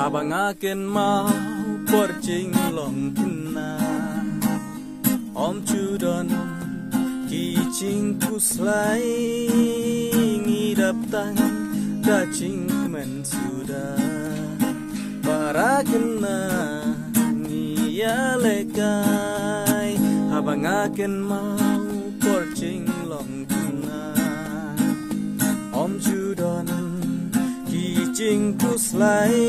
habang akin mau porjing long kina om chudon kijing kuslai ngidap tang dacing kemen sudah para kena ngiyalekai habang akin mau porjing long kina om chudon kijing kuslai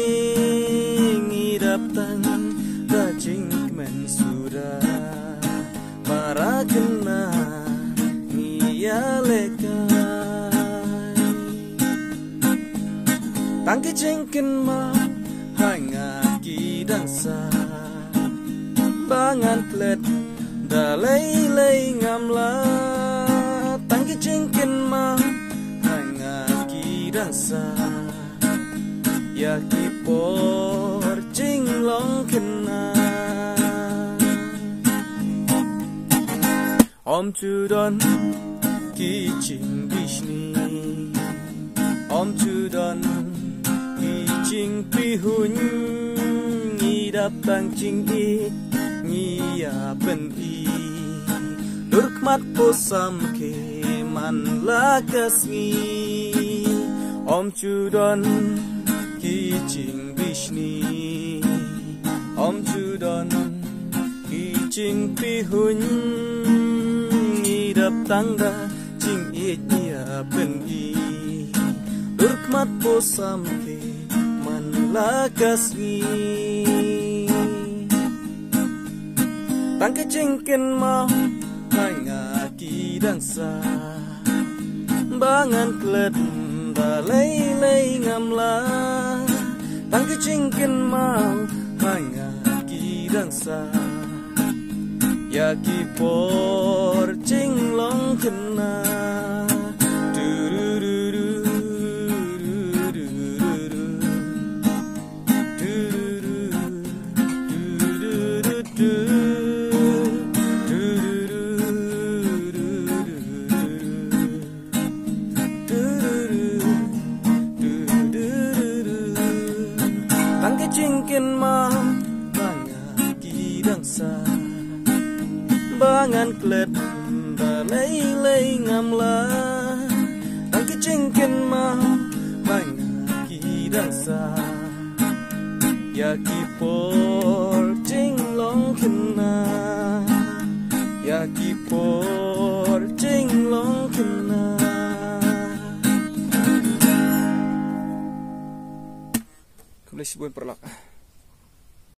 ngidap tang dacing kemen sudah para kena ngiyalekai tangki cingkin mau hanga kidansa bangan klet dalai ngamla tangki cingkin mau hanga kidansa ya kipor cinglong kena om chudon kijing bishni om chudon kijing pihun ngidap tang cing i ngiya pen i durkmat posam ke man lakas ngi om chudon kijing bishni om chudon kijing pihun ngidap tangga cing i ngiya pen i durkmat posam ke man lakas ngi tangke cingkin mau hanga kidansa bangan klet dalai ngamla tangke cingkin mau hanga kidansa ya kipor cinglong kena tangke cingkin mau hanga kidansa bangan klet dalai ngamla tangke cingkin mau hanga kidansa ya kipor cinglong kena ya kipor cinglong kena Kembali si buat perlak.